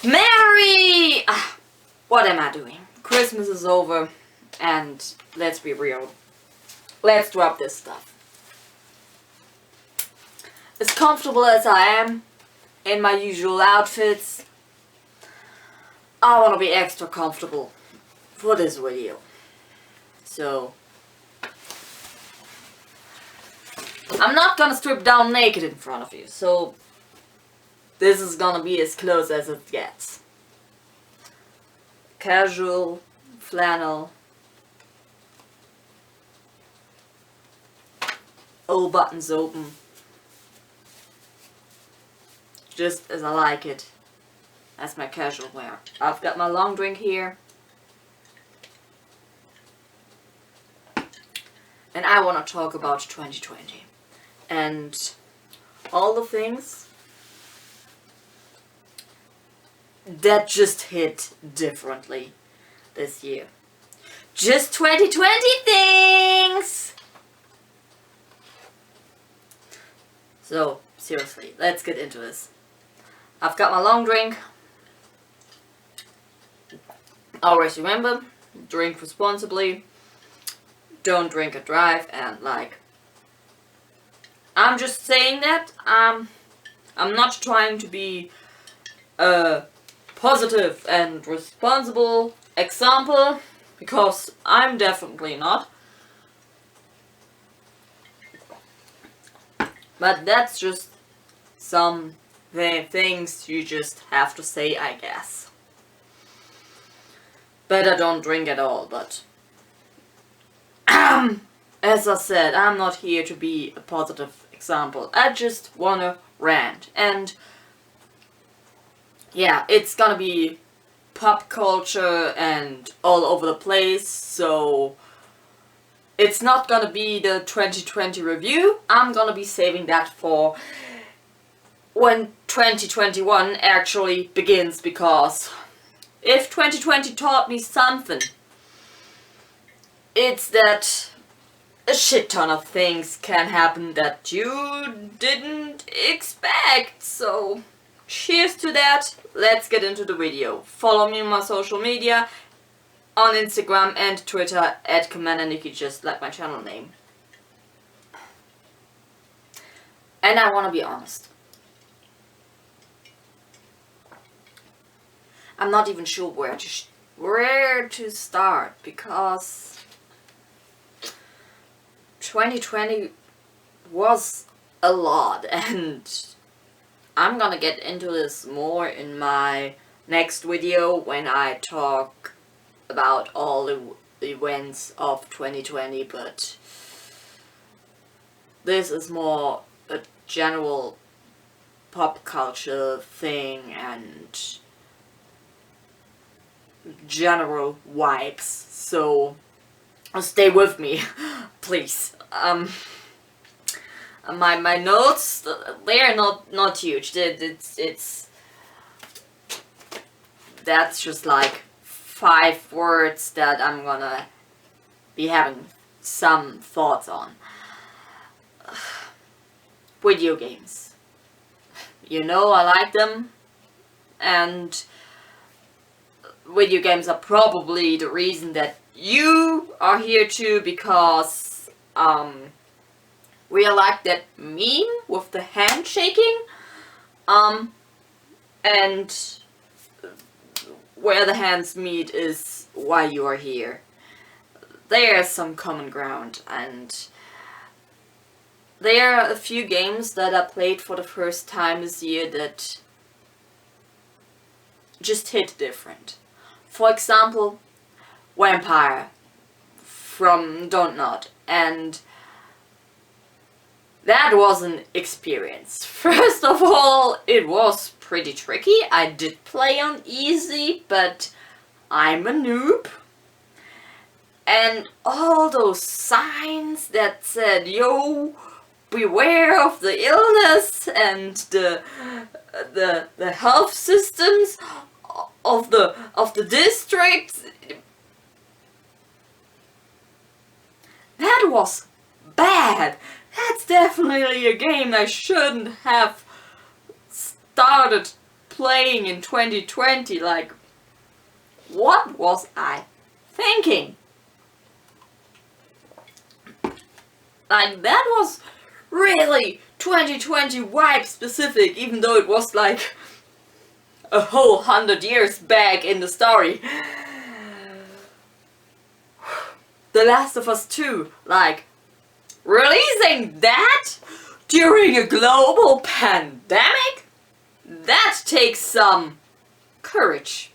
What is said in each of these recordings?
Merry! What am I doing? Christmas is over, and let's be real. Let's drop this stuff. As comfortable as I am in my usual outfits, I want to be extra comfortable for this video. So, I'm not gonna strip down naked in front of you, so this is gonna be as close as it gets. Casual, flannel, all buttons open, just as I like it. That's my casual wear. I've got my long drink here. And I want to talk about 2020. And all the things that just hit differently this year. Just 2020 things! So, seriously, let's get into this. I've got my long drink. Always remember, drink responsibly, don't drink and drive, and like, I'm just saying that, I'm not trying to be a positive and responsible example, because I'm definitely not. But that's just some things you just have to say, I guess. But I don't drink at all, but as I said, I'm not here to be a positive example. I just wanna rant. And yeah, it's gonna be pop culture and all over the place, so it's not gonna be the 2020 review. I'm gonna be saving that for when 2021 actually begins, because if 2020 taught me something, it's that a shit ton of things can happen that you didn't expect. So, cheers to that. Let's get into the video. Follow me on my social media, on Instagram and Twitter at CommanderNici, just like my channel name. And I want to be honest. I'm not even sure where to start, because 2020 was a lot, and I'm gonna get into this more in my next video when I talk about all the events of 2020, but this is more a general pop culture thing and general vibes, so stay with me, please. My notes, they're not huge. It's that's just like 5 words that I'm gonna be having some thoughts on. Video games. You know I like them, and video games are probably the reason that you are here too, because we are like that meme with the handshaking, and where the hands meet is why you are here. There's some common ground, and there are a few games that I played for the first time this year that just hit different. For example, Vampire from Don't Nod, and that was an experience. First of all, it was pretty tricky. I did play on easy, but I'm a noob. And all those signs that said, yo, beware of the illness and the health systems of the district. That was bad. That's definitely a game I shouldn't have started playing in 2020. Like, what was I thinking? Like, that was really 2020 vibe specific, even though it was like a whole 100 years back in the story. The Last of Us 2, like, releasing that during a global pandemic? That takes some courage.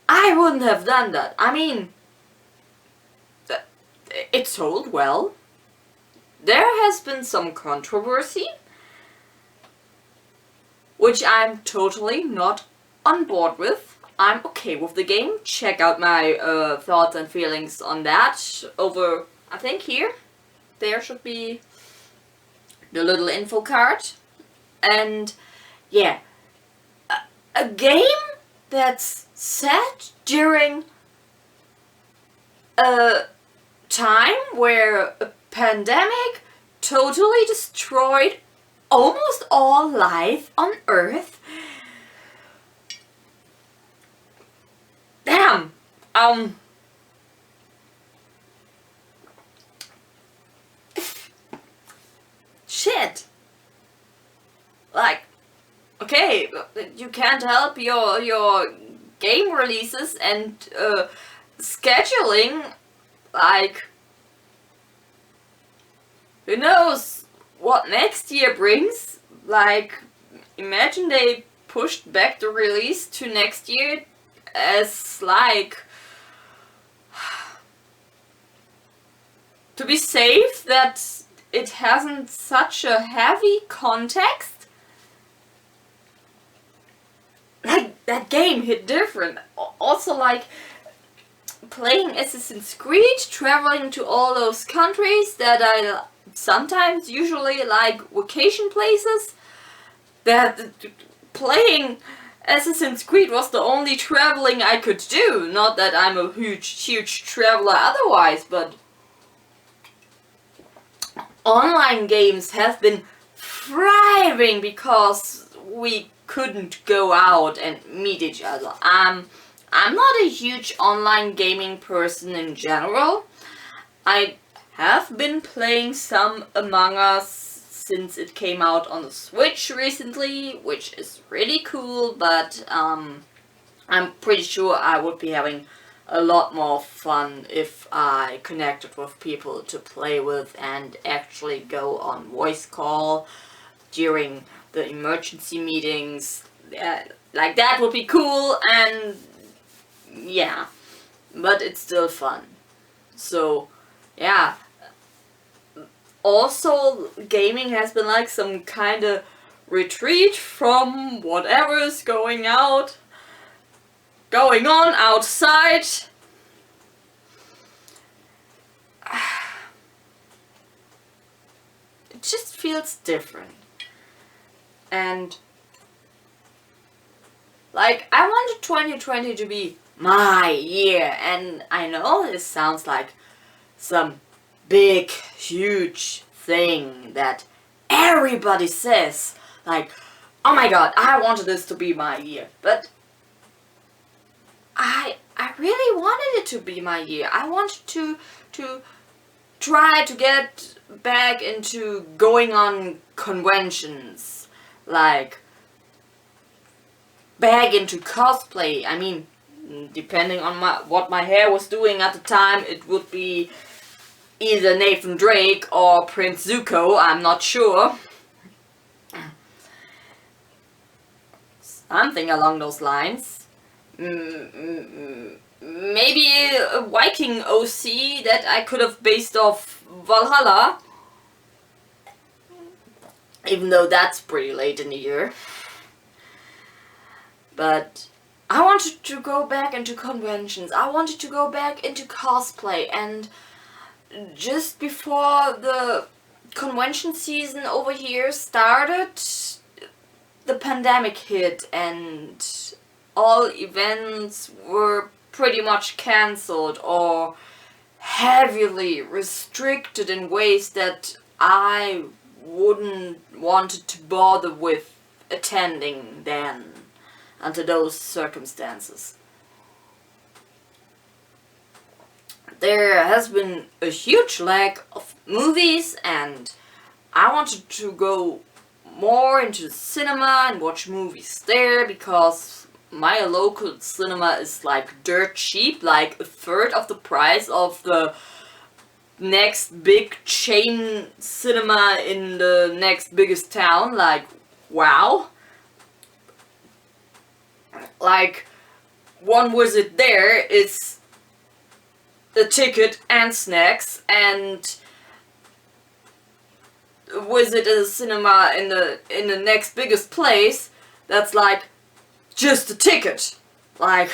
I wouldn't have done that. I mean, it sold well. There has been some controversy, which I'm totally not on board with. I'm okay with the game. Check out my thoughts and feelings on that over, I think here. There should be the little info card. And yeah, a game that's set during a time where a pandemic totally destroyed almost all life on Earth. Damn. Shit. Like, okay, you can't help your game releases and scheduling. Like, who knows what next year brings? Like, imagine they pushed back the release to next year as like to be safe that it hasn't such a heavy context. Like, that game hit different. Also, like, playing Assassin's Creed, traveling to all those countries that I sometimes usually like vacation places, that playing Assassin's Creed was the only traveling I could do. Not that I'm a huge traveler otherwise, but online games have been thriving because we couldn't go out and meet each other. I'm not a huge online gaming person in general. I have been playing some Among Us since it came out on the Switch recently, which is really cool, but I'm pretty sure I would be having a lot more fun if I connected with people to play with and actually go on voice call during the emergency meetings. Like, that would be cool, and yeah, but it's still fun. So yeah, also gaming has been like some kind of retreat from whatever is going on outside. It just feels different. And like, I wanted 2020 to be my year, and I know this sounds like some big, huge thing that everybody says, like, oh my god, I wanted this to be my year, but I really wanted it to be my year. I wanted to try to get back into going on conventions, like, back into cosplay. I mean, depending on what my hair was doing at the time, it would be either Nathan Drake or Prince Zuko, I'm not sure. Something along those lines. Maybe a Viking OC that I could have based off Valhalla. Even though that's pretty late in the year. But I wanted to go back into conventions. I wanted to go back into cosplay, and just before the convention season over here started, the pandemic hit and all events were pretty much cancelled or heavily restricted in ways that I wouldn't want to bother with attending then under those circumstances. There has been a huge lack of movies, and I wanted to go more into the cinema and watch movies there, because my local cinema is like dirt cheap, like a third of the price of the next big chain cinema in the next biggest town. Like, wow. Like, one visit there is a ticket and snacks, and a visit a cinema in the next biggest place, that's like just a ticket. Like,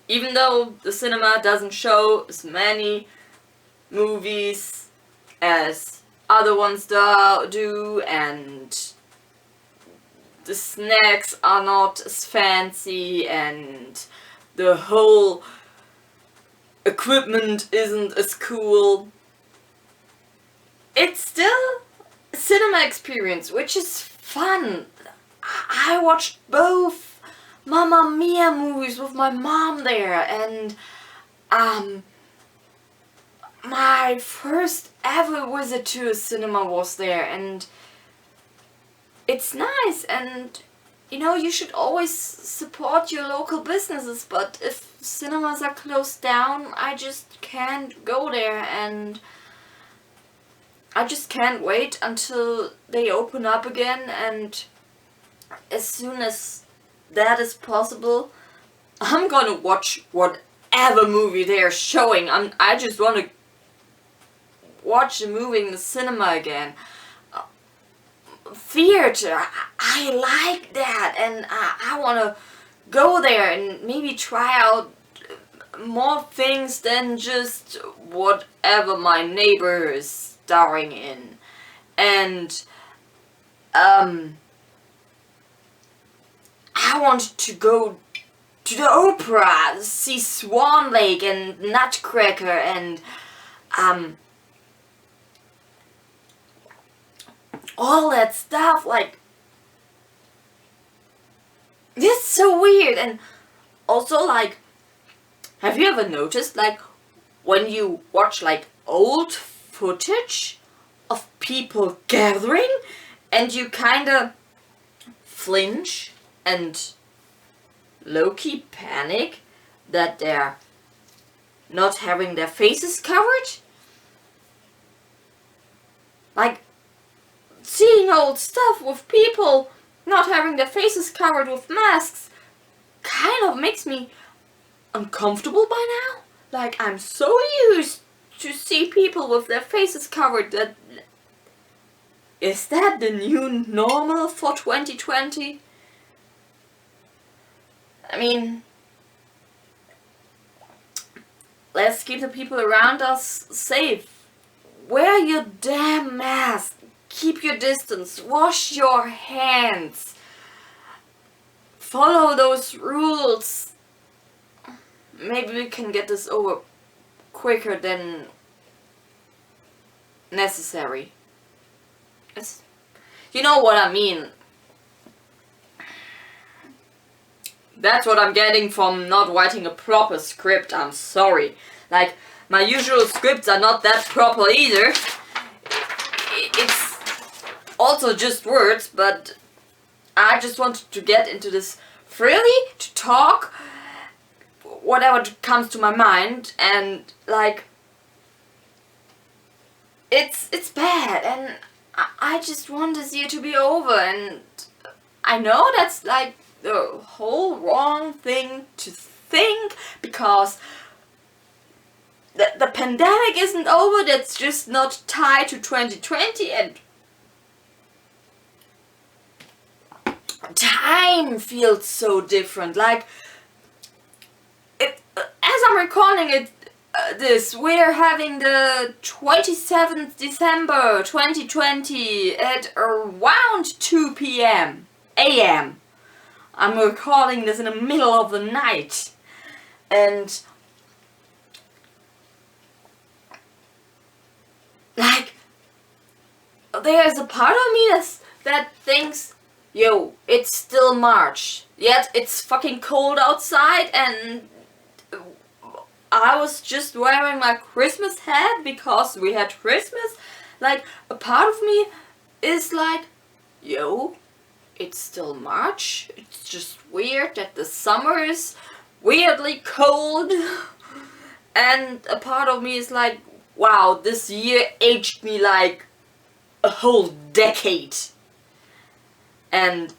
even though the cinema doesn't show as many movies as other ones do, and the snacks are not as fancy, and the whole equipment isn't as cool, it's still a cinema experience, which is fun. I watched both Mamma Mia movies with my mom there, and my first ever visit to a cinema was there, and it's nice. And you know, you should always support your local businesses, but if cinemas are closed down, I just can't go there, and I just can't wait until they open up again. And as soon as that is possible, I'm gonna watch whatever movie they're showing. I just want to watch a movie in the cinema again. Theater, I like that, and I want to go there and maybe try out more things than just whatever my neighbor is starring in. And I want to go to the opera, see Swan Lake and Nutcracker, and all that stuff. Like, it's so weird. And also, like, have you ever noticed, like, when you watch like old footage of people gathering, and you kinda flinch and low-key panic that they're not having their faces covered? Like, seeing old stuff with people not having their faces covered with masks kind of makes me uncomfortable by now. Like, I'm so used to see people with their faces covered that... Is that the new normal for 2020? I mean, let's keep the people around us safe. Wear your damn mask. Keep your distance. Wash your hands. Follow those rules. Maybe we can get this over quicker than necessary. You know what I mean. That's what I'm getting from not writing a proper script. I'm sorry. Like, my usual scripts are not that proper either. It's also just words, but I just wanted to get into this freely, to talk whatever comes to my mind, and like, it's bad, and I just want this year to be over. And I know that's like the whole wrong thing to think, because the pandemic isn't over. That's just not tied to 2020, and time feels so different. Like, as I'm recalling it, we're having the 27th December 2020 at around 2 p.m. a.m. I'm recording this in the middle of the night, and like, there's a part of me that thinks, yo, it's still March, yet it's fucking cold outside, and I was just wearing my Christmas hat because we had Christmas. Like, a part of me is like, yo, it's still March. It's just weird that the summer is weirdly cold. And a part of me is like, wow, this year aged me like a whole decade. And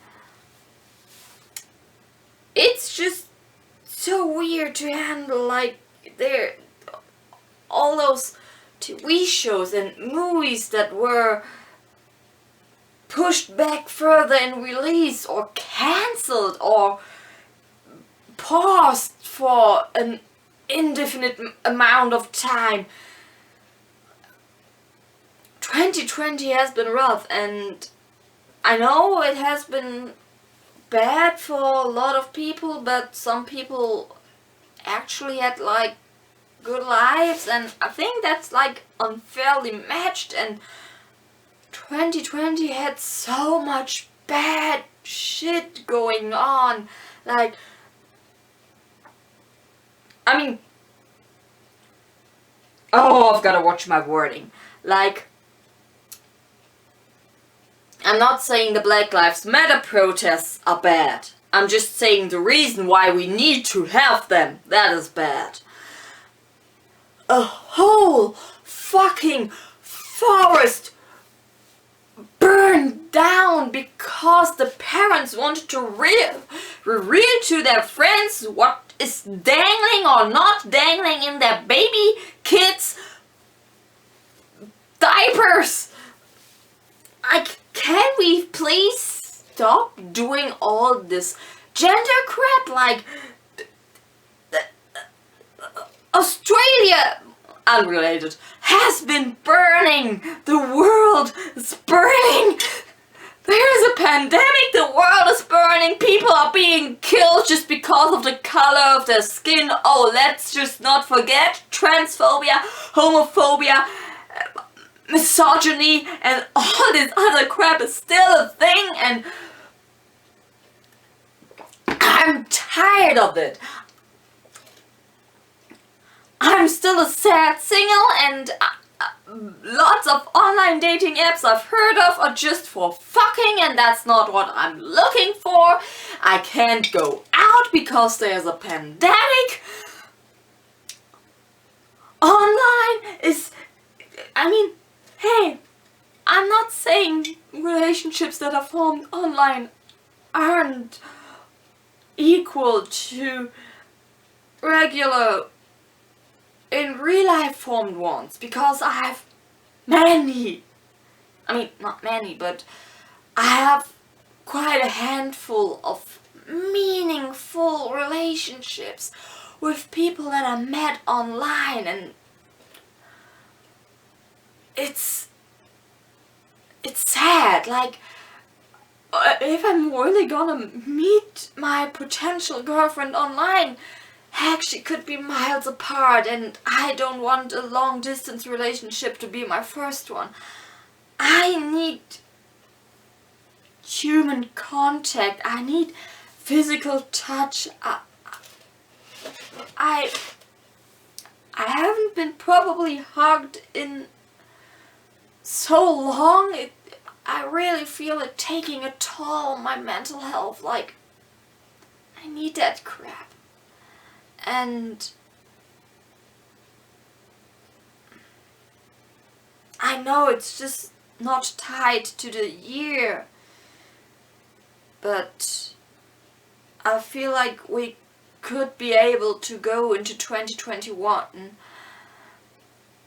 it's just so weird to handle. Like, there, all those TV shows and movies that were pushed back further in release or cancelled or paused for an indefinite amount of time. 2020 has been rough, and I know it has been bad for a lot of people, but some people actually had like good lives, and I think that's like unfairly matched. And 2020 had so much bad shit going on. Like, I mean, oh, I've gotta watch my wording. Like, I'm not saying the Black Lives Matter protests are bad. I'm just saying the reason why we need to have them, that is bad. A whole fucking forest burned down because the parents wanted to reveal to their friends what is dangling or not dangling in their baby kids' diapers. Like, can we please stop doing all this gender crap? Like, Australia, unrelated, has been burning. The world is burning. There is a pandemic, the world is burning, people are being killed just because of the color of their skin. Oh, let's just not forget transphobia, homophobia, misogyny, and all this other crap is still a thing, and I'm tired of it. I'm still a sad single, and lots of online dating apps I've heard of are just for fucking, and that's not what I'm looking for. I can't go out because there's a pandemic. Online is, I mean, hey, I'm not saying relationships that are formed online aren't equal to regular in real life formed ones, because I have many, I mean not many, but I have quite a handful of meaningful relationships with people that I met online, and it's sad. Like, if I'm really gonna meet my potential girlfriend online, heck, she could be miles apart, and I don't want a long distance relationship to be my first one. I need human contact. I need physical touch. I haven't been probably hugged in so long. I really feel it taking a toll on my mental health. Like, I need that crap. And I know it's just not tied to the year, but I feel like we could be able to go into 2021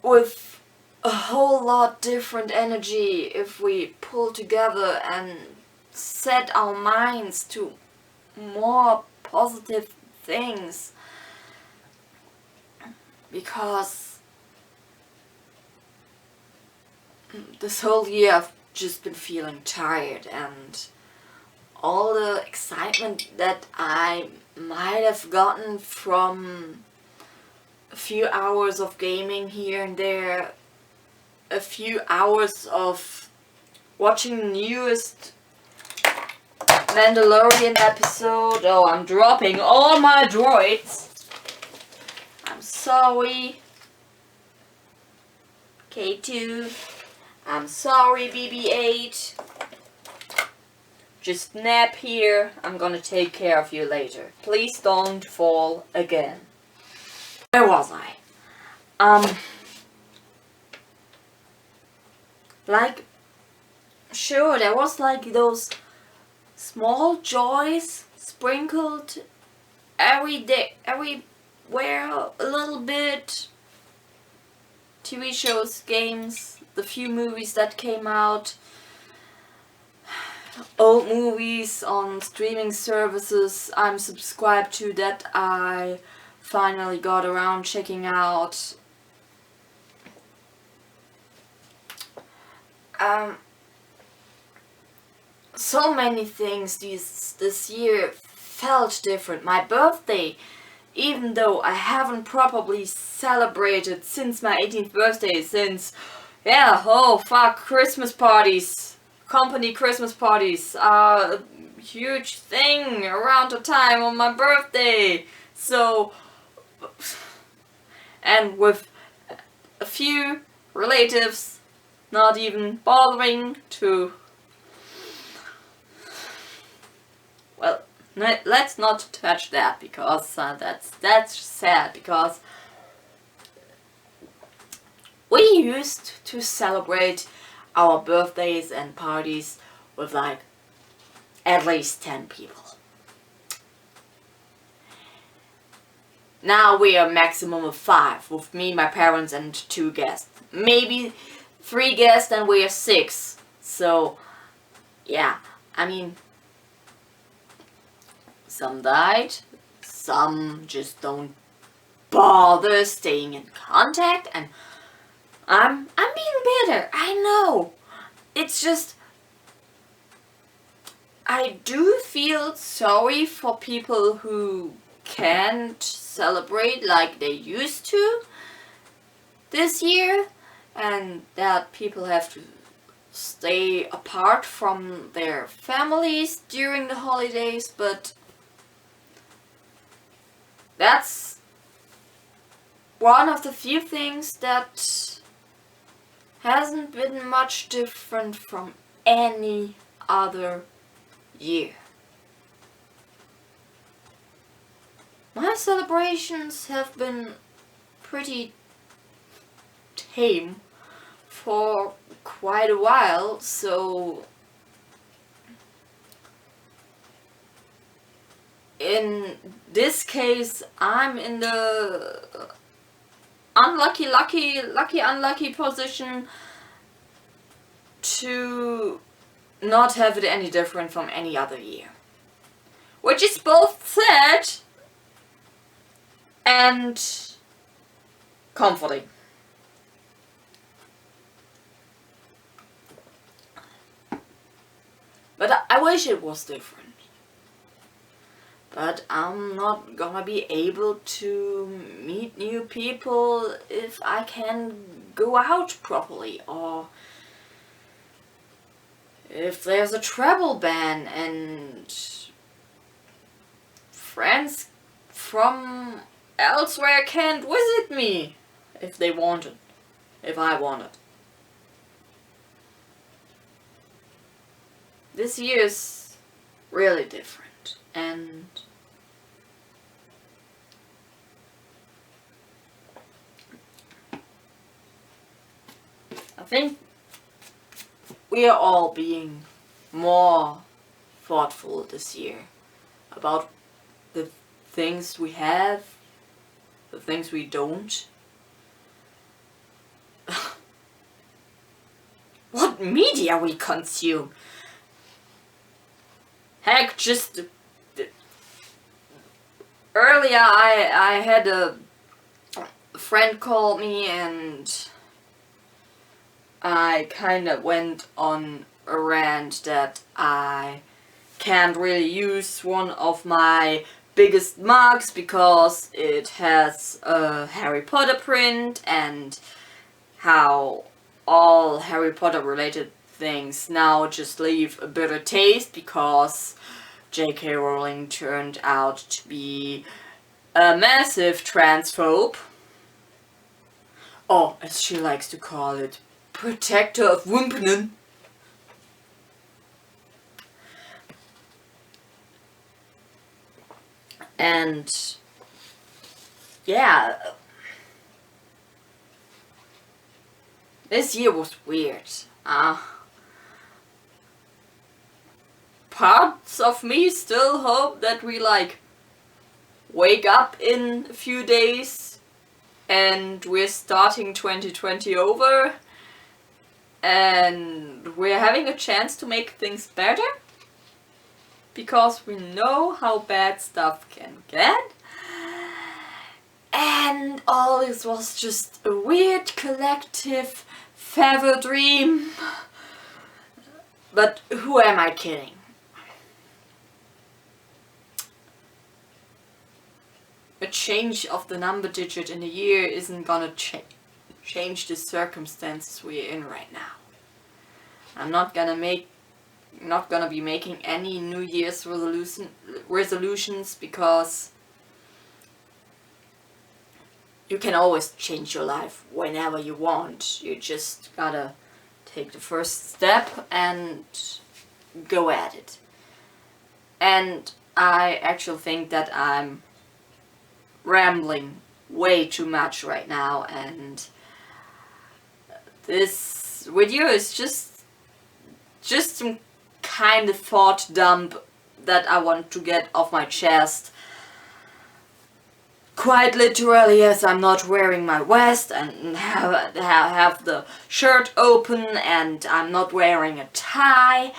with a whole lot different energy if we pull together and set our minds to more positive things. Because this whole year I've just been feeling tired, and all the excitement that I might have gotten from a few hours of gaming here and there, a few hours of watching the newest Mandalorian episode. Oh, I'm dropping all my droids. I'm sorry. K2. I'm sorry, BB-8. Just nap here. I'm gonna take care of you later. Please don't fall again. Where was I? Like, sure, there was like those small joys sprinkled every day, everywhere a little bit. TV shows, games, the few movies that came out, old movies on streaming services I'm subscribed to that I finally got around checking out. So many things this year felt different. My birthday, even though I haven't properly celebrated since my 18th birthday, since, yeah, oh fuck, Christmas parties, company Christmas parties are a huge thing around the time of my birthday. So, and with a few relatives not even bothering to, well, let's not touch that, because that's sad, because we used to celebrate our birthdays and parties with like at least 10 people. Now we are a maximum of 5, with me, my parents, and 2 guests. Maybe 3 guests and we are 6. So, yeah, I mean, some died, some just don't bother staying in contact, and I'm being bitter, I know. It's just, I do feel sorry for people who can't celebrate like they used to this year, and that people have to stay apart from their families during the holidays, but that's one of the few things that hasn't been much different from any other year. My celebrations have been pretty tame for quite a while, so in this case I'm in the unlucky position to not have it any different from any other year, which is both sad and comforting. But I wish it was different. But I'm not gonna be able to meet new people if I can go out properly, or if there's a travel ban and friends from elsewhere can't visit me if they wanted, if I wanted. This year's really different, and I think we are all being more thoughtful this year about the things we have, the things we don't. What media we consume. Heck, just earlier I had a friend call me and I kind of went on a rant that I can't really use one of my biggest mugs because it has a Harry Potter print, and how all Harry Potter related things now just leave a bitter taste because J.K. Rowling turned out to be a massive transphobe. Or, as she likes to call it, protector of women. And yeah, this year was weird. Parts of me still hope that we like wake up in a few days and we're starting 2020 over and we're having a chance to make things better, because we know how bad stuff can get. And all this was just a weird collective fever dream. But who am I kidding? A change of the number digit in a year isn't gonna change the circumstances we're in right now. I'm not gonna be making any New Year's resolutions, because you can always change your life whenever you want. You just gotta take the first step and go at it. And I actually think that I'm rambling way too much right now, and this video is just some kind of thought dump that I want to get off my chest. Quite literally, as I'm not wearing my vest and have the shirt open, and I'm not wearing a tie.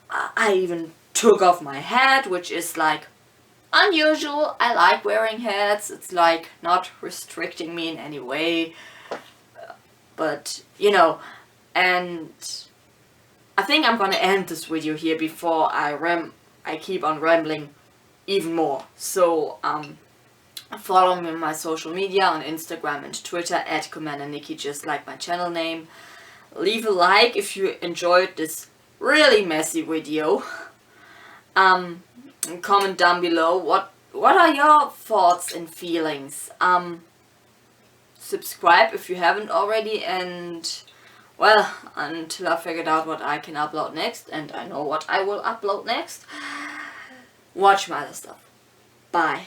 I even took off my hat, which is like unusual. I like wearing hats. It's like not restricting me in any way. But, you know, and I think I'm gonna end this video here before I keep on rambling even more. So, follow me on my social media on Instagram and Twitter at CommanderNici, just like my channel name. Leave a like if you enjoyed this really messy video. Comment down below what are your thoughts and feelings. Subscribe if you haven't already, and well, until I figured out what I can upload next, and I know what I will upload next, watch my other stuff. Bye.